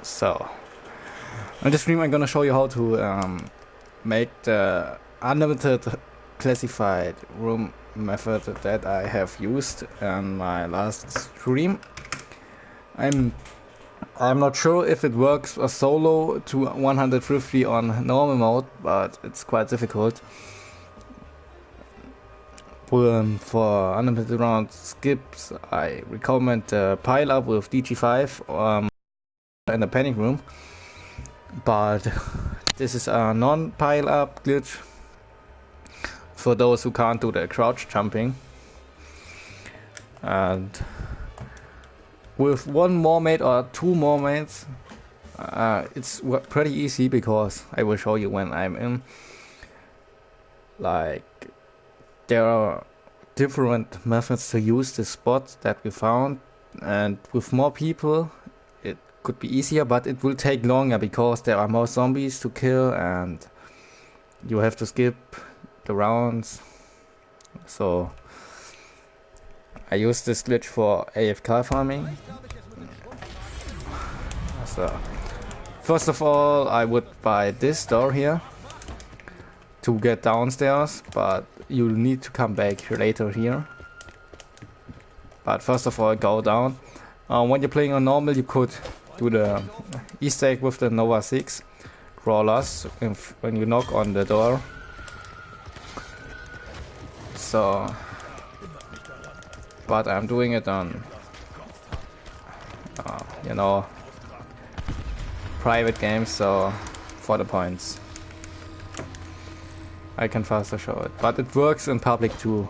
So, in this stream I'm gonna show you how to make the unlimited classified room method that I have used in my last stream. I'm not sure if it works solo to 150 on normal mode, but it's quite difficult. For unlimited round skips, I recommend pile up with DG5 in the panic room, but this is a non-pile up glitch for those who can't do the crouch jumping. And with one mermaid or two mermaids, it's pretty easy, because I will show you when I'm in. Like, there are different methods to use the spot that we found, and with more people it could be easier, but it will take longer because there are more zombies to kill and you have to skip the rounds. So I use this glitch for AFK farming. So first of all, I would buy this door here to get downstairs, but you need to come back later here. But first of all, go down. When you're playing on normal, you could do the Easter egg with the Nova 6 crawlers when you knock on the door. So, but I'm doing it on, you know, private games, so for the points I can faster show it, but it works in public too.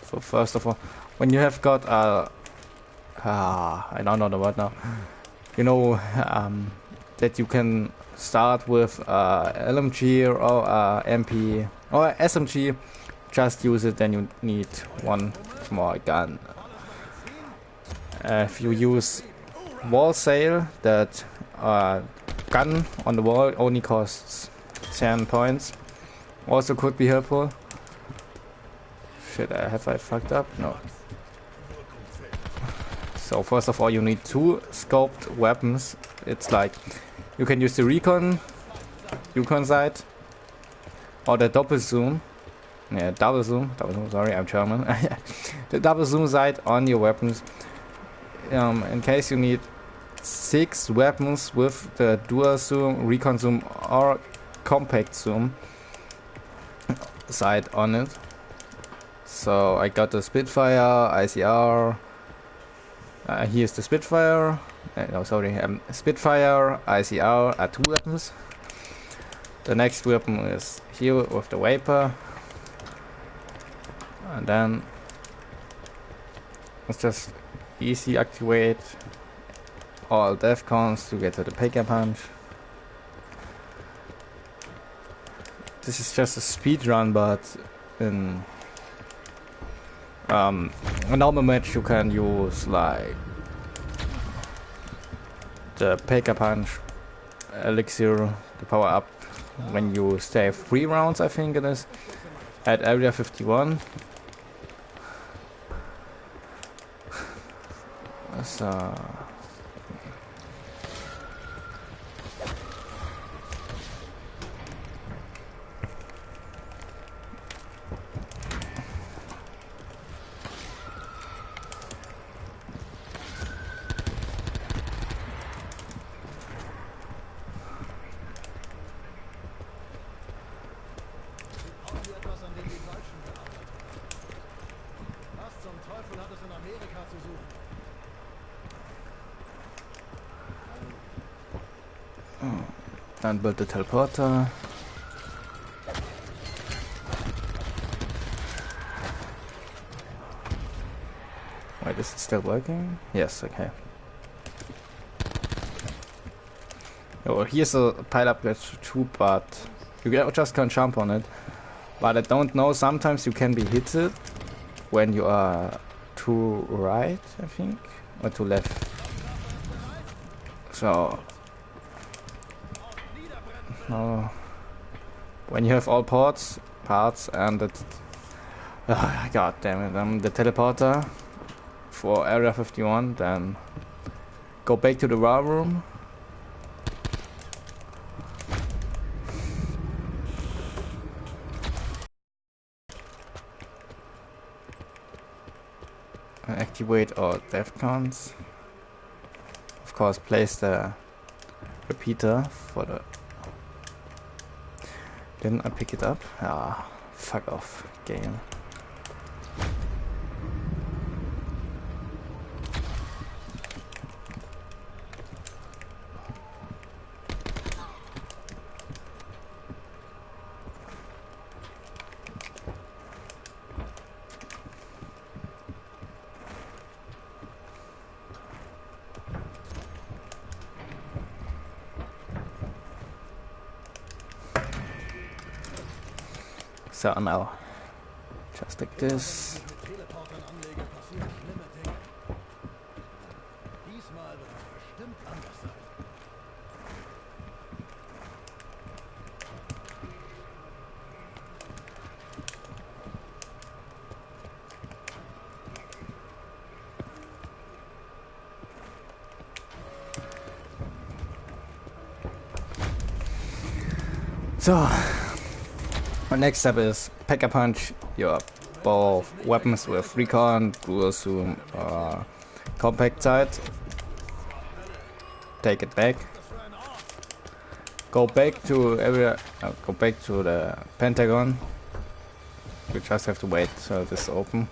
So first of all, when you have got a I don't know the word now, you know, that you can start with LMG or MP or SMG, just use it, then you need one more gun. If you use wall sail, that gun on the wall only costs 10 points. Also could be helpful. Shit, have I fucked up? No. So first of all, you need two scoped weapons. It's like, you can use the recon sight, or the double zoom. Yeah, double zoom, sorry, I'm German. The double zoom sight on your weapons. In case you need 6 weapons with the dual zoom, recon zoom, or compact zoom sight on it. So I got the Spitfire, ICR. Here's the Spitfire. Spitfire, ICR are 2 weapons. The next weapon is here with the Vapor. And then it's just easy activate all death cons to get to the Packer Punch. This is just a speed run, but in a normal match you can use like the Packer Punch elixir to power up when you stay 3 rounds, I think it is, at area 51. So and build the teleporter. Wait, is it still working? Yes, okay. Oh, here's a pile up glitch too, but you just can't jump on it. But I don't know, sometimes you can be hit when you are to right, I think, or to left. So when you have all parts and it, god damn it, the teleporter, for Area 51, then go back to the war room. And activate all defcons. Of course, place the repeater for the... Didn't I pick it up? Ah, fuck off, game. So now, just like this. So, our next step is Pack-a-Punch your both weapons with recon, dual zoom, compact sight. Take it back. Go back to go back to the Pentagon. We just have to wait till this is open.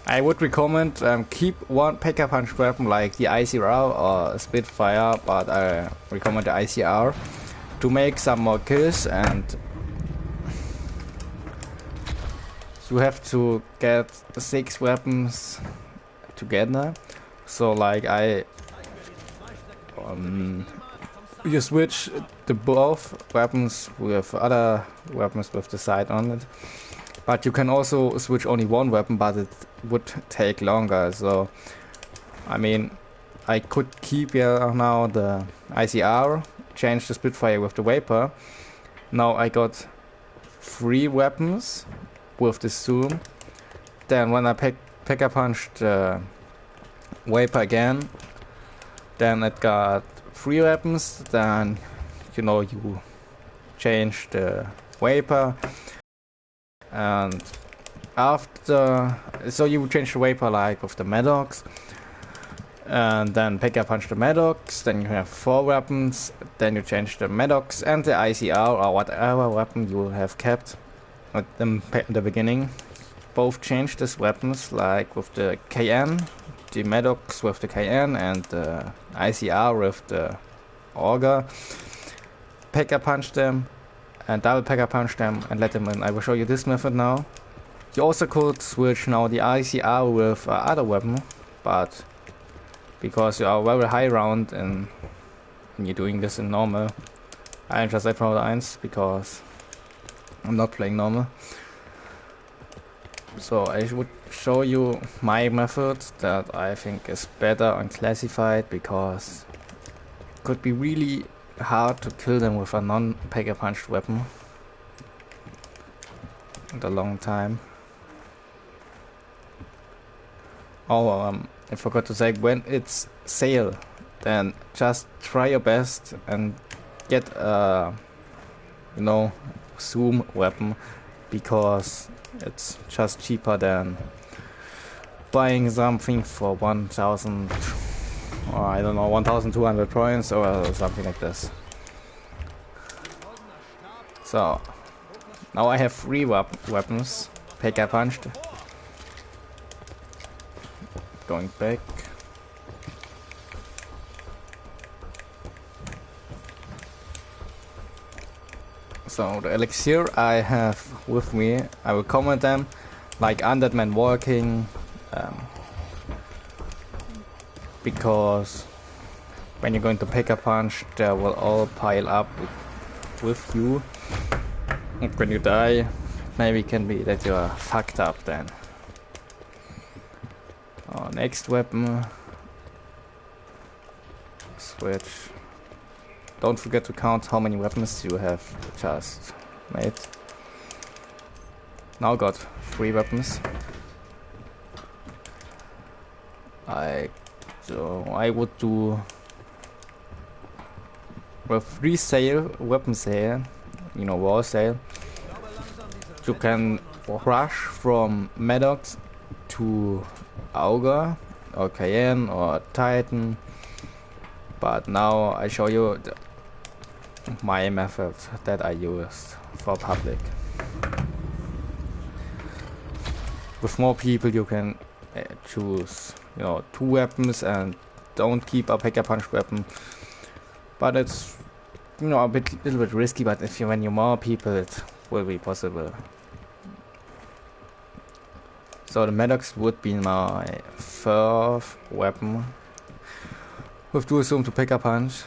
I would recommend keep one Pack-a-Punch weapon like the ICR or Spitfire, but I recommend the ICR to make some more kills, and you have to get 6 weapons together. So like you switch the both weapons with other weapons with the sight on it. But you can also switch only one weapon, but it would take longer. So, I mean, I could keep now the ICR, change the Spitfire with the Vapor. Now I got 3 weapons with the zoom. Then when I Pack-a-Punch the Vapor again, then it got 3 weapons. Then, you know, you change the Vapor. And after, so you change the Vapor like with the Maddox, and then Pack-a-Punch the Maddox, then you have 4 weapons, then you change the Maddox and the ICR or whatever weapon you have kept at the beginning. Both change these weapons like with the KN, the Maddox with the KN and the ICR with the Auger. Pack-a-Punch them and double Pack-a-Punch them and let them in. I will show you this method now. You also could switch now the ICR with other weapon, but because you are very high round and you're doing this in normal, I just said VyRexAiiMz because I'm not playing normal. So I would show you my method that I think is better on classified, because it could be really hard to kill them with a non-Pack-a-Punch weapon in a long time. Oh, I forgot to say, when it's sale, then just try your best and get a, you know, zoom weapon, because it's just cheaper than buying something for 1,000 or I don't know, 1,200 points or something like this. So now I have 3 weapons Pack-a-Punched. Going back. So the elixir I have with me, I will comment them like Undead Man Walking, because when you're going to Pack-a-Punch, they will all pile up with you, and when you die, maybe it can be that you are fucked up then. Next weapon, switch. Don't forget to count how many weapons you have just made. Now got 3 weapons. So I would do with free sale, weapon sale, you know, war sale. You can rush from Maddox to Auger or Cayenne or Titan, but now I show you my method that I used for public. With more people you can choose, you know, 2 weapons and don't keep a pack-a-punch weapon, but it's, you know, little bit risky, but if you, when you're more people, it will be possible. So the Maddox would be my 3rd weapon with dual zoom to pack-a-punch.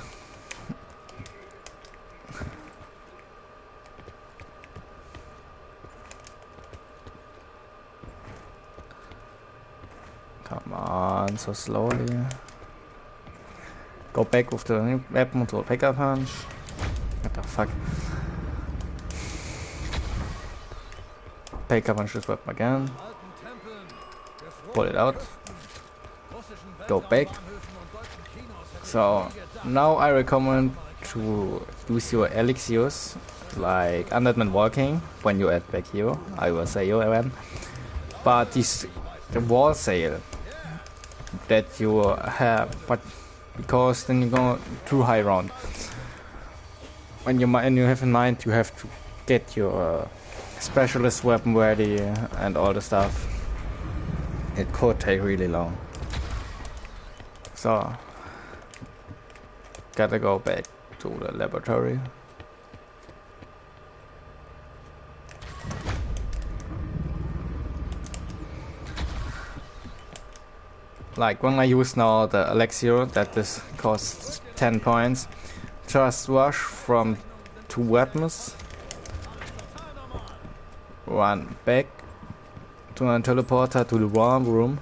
Come on, so slowly. Go back with the weapon to pack-a-punch. What the fuck? Pack-a-punch this weapon again. Pull it out. Go back. So now I recommend to use your elixirs like Undead Walking when you add back here. I will say you again. But this the wall sale that you have, but because then you go too high round. When you have in mind you have to get your specialist weapon ready and all the stuff. It could take really long. So gotta go back to the laboratory. Like when I use now the elixir that this costs 10 points, just rush from 2 weapons, run back to a teleporter to the warm room,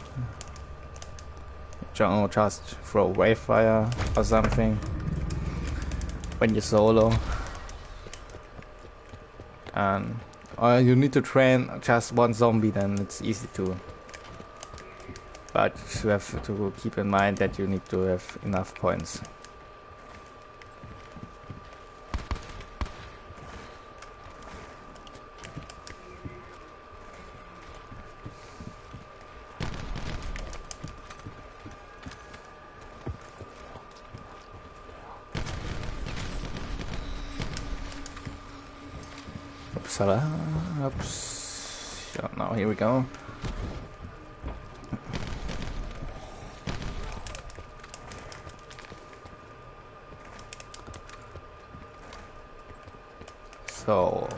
just throw wave fire or something when you solo, and you need to train just 1 zombie, then it's easy to. But you have to keep in mind that you need to have enough points. Oops. So now here we go. So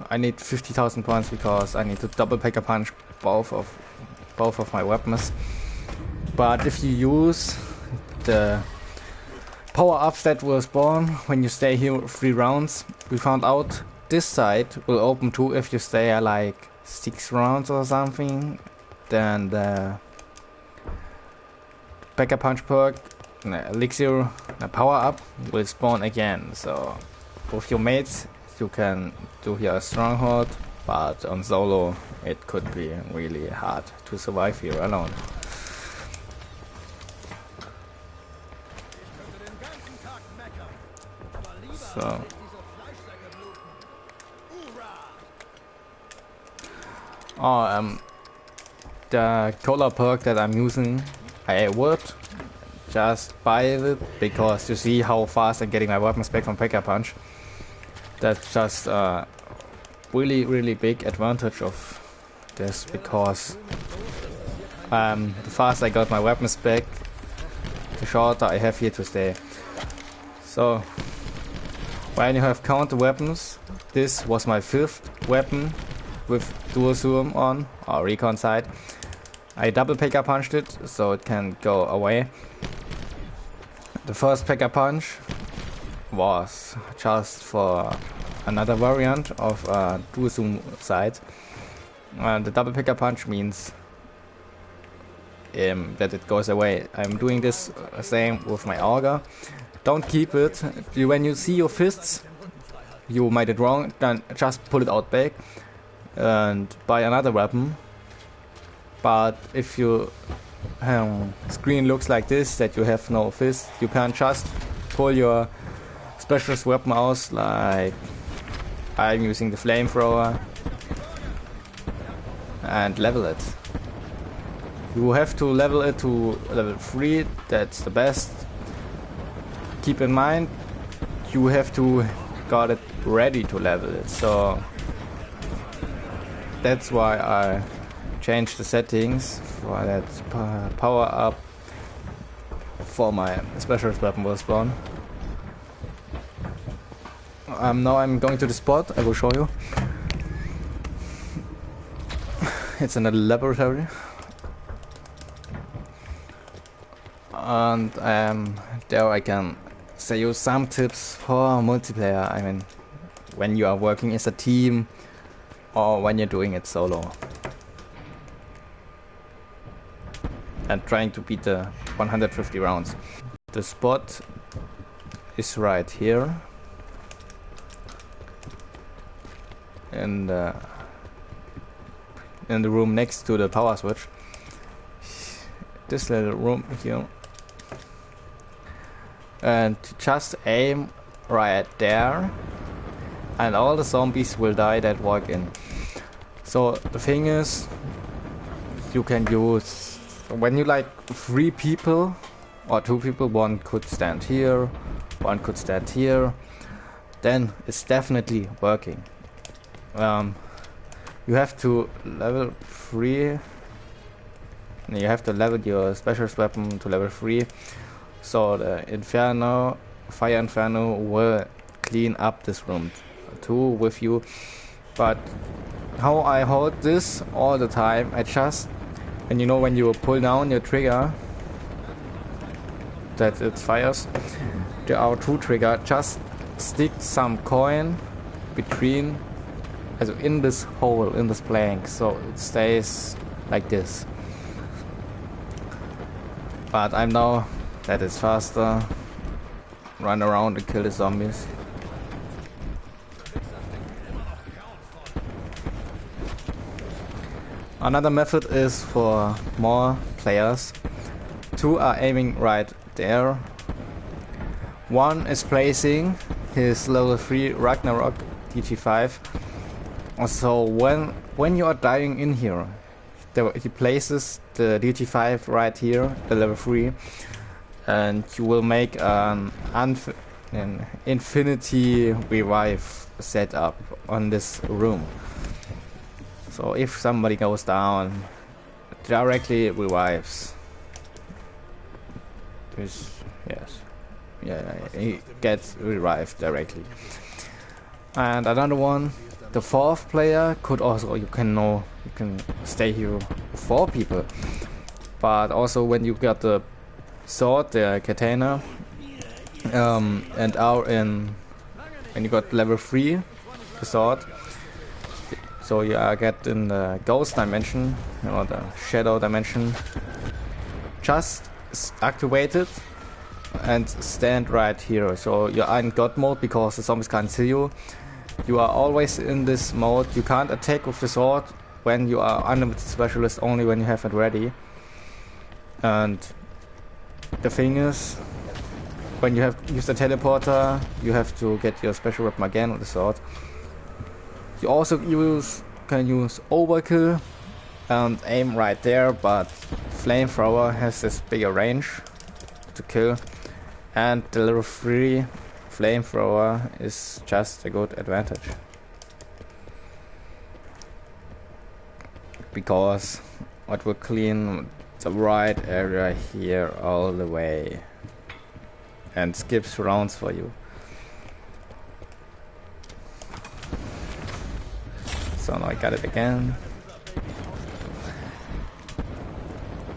I need 50,000 points because I need to double pack-a-punch both of my weapons. But if you use the power-ups that will spawn when you stay here 3 rounds, we found out this side will open too if you stay like 6 rounds or something. Then the pack-a-punch perk, elixir, the power-up will spawn again. So with your mates you can do here a stronghold, but on solo it could be really hard to survive here alone. So the color perk that I'm using, I would just buy it because you see how fast I'm getting my weapons back from pack-a-punch. That's just a really big advantage of this, because the faster I got my weapons back, the shorter I have here to stay. So when you have counter weapons, this was my 5th weapon with dual zoom on, or recon sight. I double pack-a-punched it so it can go away. The first pack-a-punch was just for another variant of dual zoom sight. The double pack-a-punch means that it goes away. I'm doing this same with my auger. Don't keep it. When you see your fists, you made it wrong, then just pull it out back. and buy another weapon. But if your screen looks like this, that you have no fist, you can just pull your specialist weapon out, like I'm using the flamethrower, and level it. You have to level it to level 3, that's the best. Keep in mind, you have to got it ready to level it, so that's why I changed the settings for that power up for my specialist weapon will spawn. Now I'm going to the spot, I will show you. It's in a laboratory. And there I can say you some tips for multiplayer. I mean, when you are working as a team or when you're doing it solo. And trying to beat the 150 rounds. The spot is right here. In the room next to the power switch. This little room here. And just aim right there and all the zombies will die that walk in. So the thing is, you can use, when you like 3 people or 2 people, one could stand here, one could stand here, then it's definitely working. You have to level 3, you have to level your specialist weapon to level 3. So the Fire Inferno will clean up this room too with you. But how I hold this all the time, I just, and you know when you pull down your trigger, that it fires, there are 2 triggers, just stick some coin between, also in this hole, in this plank, so it stays like this. But I'm now, that is faster, run around and kill the zombies. Another method is for more players. 2 are aiming right there. 1 is placing his level 3 Ragnarok DG5. So when you are dying in here, he places the DG5 right here, the level 3. And you will make an infinity revive setup on this room. So if somebody goes down, it directly revives. Yes, yeah, he gets revived directly. And another one, the 4th player could also, you can stay here 4 people. But also when you got the sword, the katana, and when you got level 3, the sword, so you get in the ghost dimension, the shadow dimension, just activate it and stand right here. So you are in god mode because the zombies can't see you. You are always in this mode. You can't attack with the sword when you are unlimited specialist, only when you have it ready. And the thing is, when you have used the teleporter, you have to get your special weapon again with the sword. You also can use overkill and aim right there, but flamethrower has this bigger range to kill, and the level 3 flamethrower is just a good advantage because it will clean the right area here all the way and skips rounds for you. So now I got it again.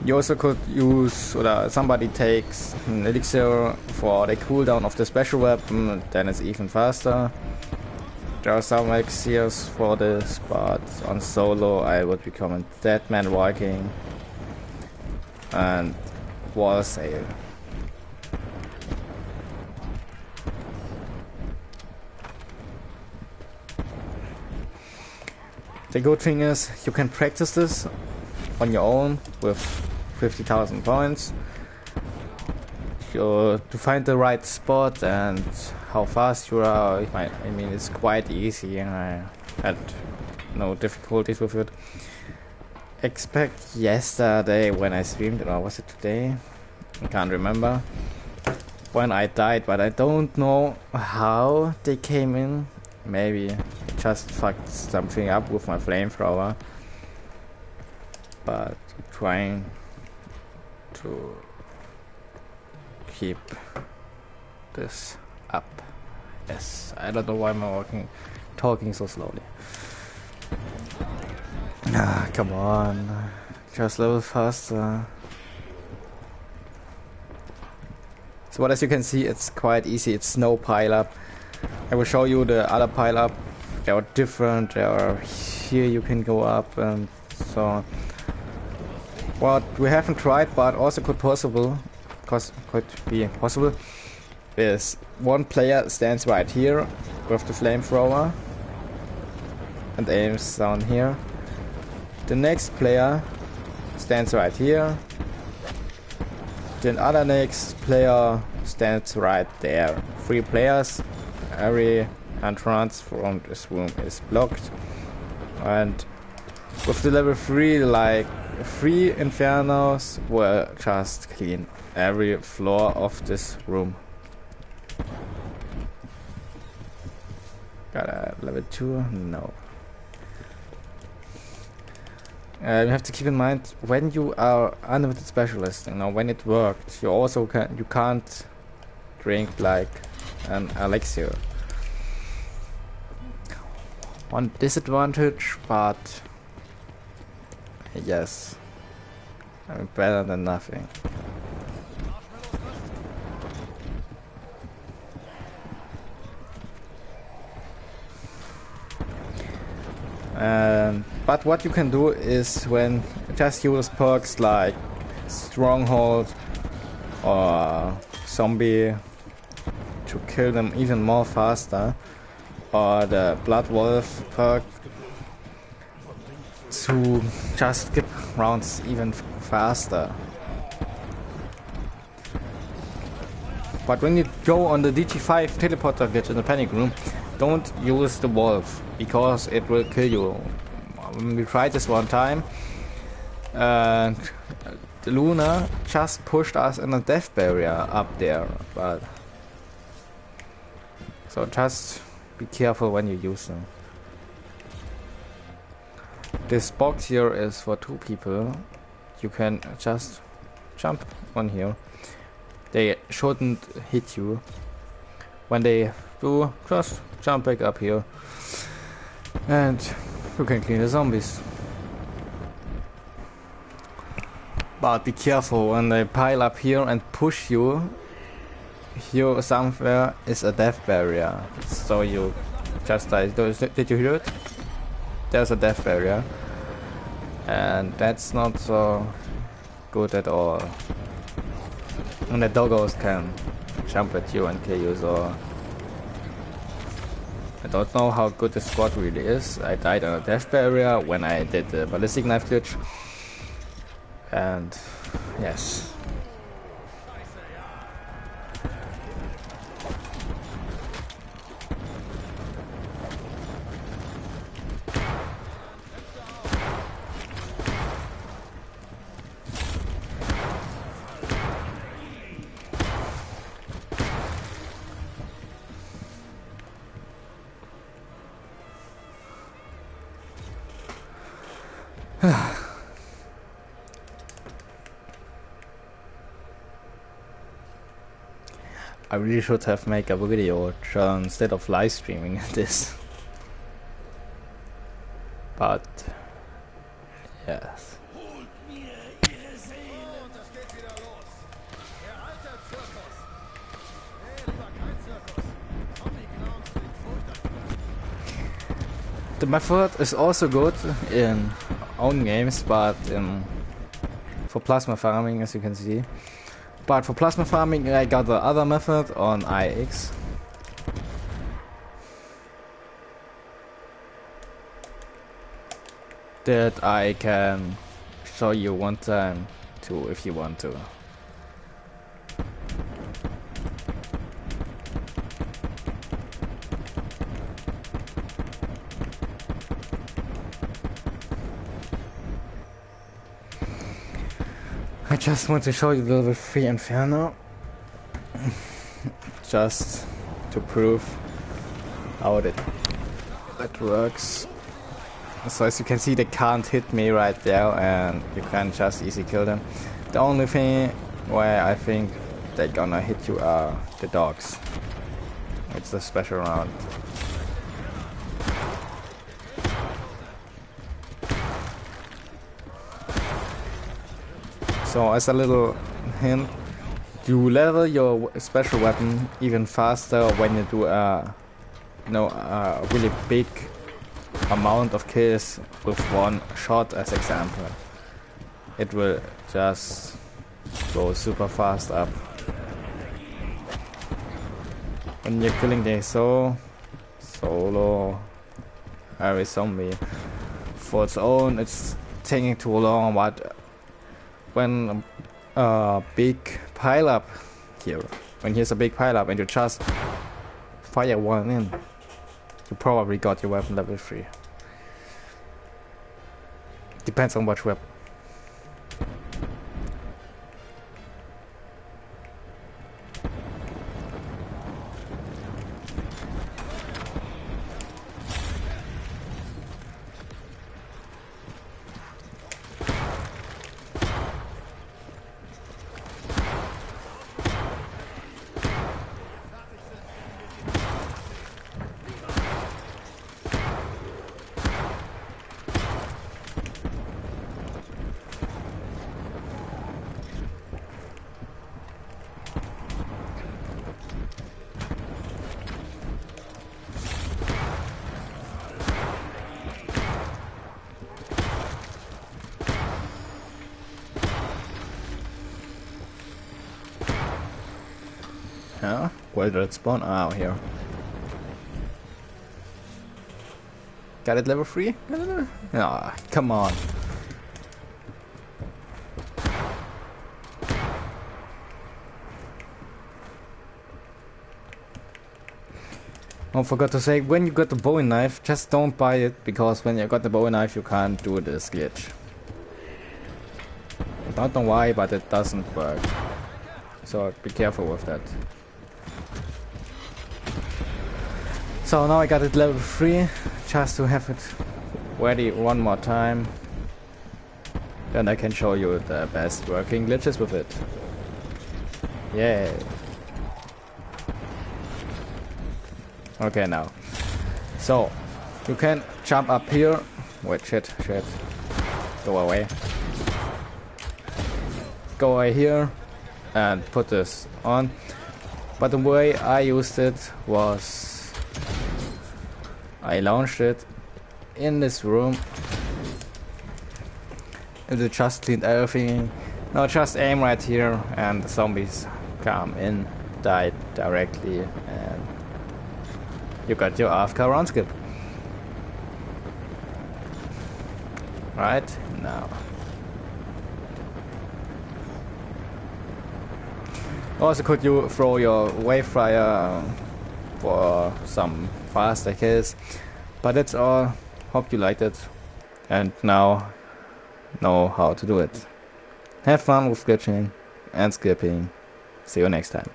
You also could use, or somebody takes an elixir for the cooldown of the special weapon, then it's even faster. There are some elixirs for this, but on solo I would recommend Deadman Walking and Wall Sail. The good thing is you can practice this on your own with 50,000 points. To find the right spot and how fast you are. I mean, it's quite easy. I had no difficulties with it. Except yesterday when I streamed, or was it today? I can't remember. When I died, but I don't know how they came in. Maybe just fucked something up with my flamethrower. But trying to keep this up. Yes, I don't know why I'm talking so slowly. Ah, come on, just level faster. So what, as you can see, it's quite easy. It's no pile up. I will show you the other pile up. They are different. They are here. You can go up and so on. What we haven't tried, but also could be possible, is one player stands right here with the flamethrower and aims down here. The next player stands right here. The other next player stands right there. 3 players. Every entrance from this room is blocked. And with the level 3, like 3 infernos will just clean every floor of this room. Got a level 2? No. You have to keep in mind when you are unlimited specialist, you know, when it worked, you can't drink like an elixir. One disadvantage, but yes, I mean, better than nothing. But what you can do is when just use perks like Stronghold or Zombie to kill them even more faster, or the Blood Wolf perk to just skip rounds even faster. But when you go on the DT5 teleporter glitch in the panic room, don't use the wolf because it will kill you. We tried this one time and Luna just pushed us in a death barrier up there, but so just be careful when you use them. This box here is for 2 people. You can just jump on here. They shouldn't hit you. When they do, just jump back up here and you can clean the zombies. But be careful when they pile up here and push you. Here somewhere is a death barrier, so you just die. Did you hear it? There's a death barrier, and that's not so good at all. And the doggos can jump at you and kill you, so I don't know how good the squad really is. I died on a death barrier when I did the ballistic knife glitch, and yes. I really should have made a video instead of live streaming this. But yes. The method is also good in own games, but for plasma farming, as you can see. But for plasma farming, I got the other method on IX. that I can show you one time too if you want to. I just want to show you the level 3 Inferno, just to prove how that works. So as you can see, they can't hit me right there, and you can just easily kill them. The only thing where I think they're gonna hit you are the dogs. It's a special round. So as a little hint, you level your special weapon even faster when you do a really big amount of kills with one shot. As example, it will just go super fast up. When you're killing the solo every zombie for its own, it's taking too long, but when a big pile up here, when here's a big pile up and you just fire one in, you probably got your weapon level 3. Depends on which weapon. Yeah, where did it spawn? Oh, here. Got it level 3? Ah, come on. Oh, forgot to say, when you got the bowie knife, just don't buy it, because when you got the bowie knife you can't do this glitch. I don't know why, but it doesn't work. So be careful with that. So now I got it level 3, just to have it ready one more time. Then I can show you the best working glitches with it. Yay! Okay, now. So, you can jump up here. Wait, shit. Go away. Go away here and put this on. But the way I used it was I launched it in this room. It just cleaned everything. Now just aim right here and the zombies come in, die directly, and you got your AFK round skip. Right now. Also, could you throw your wave flyer for some faster kills? But that's all. Hope you liked it, and now know how to do it. Have fun with glitching and skipping. See you next time.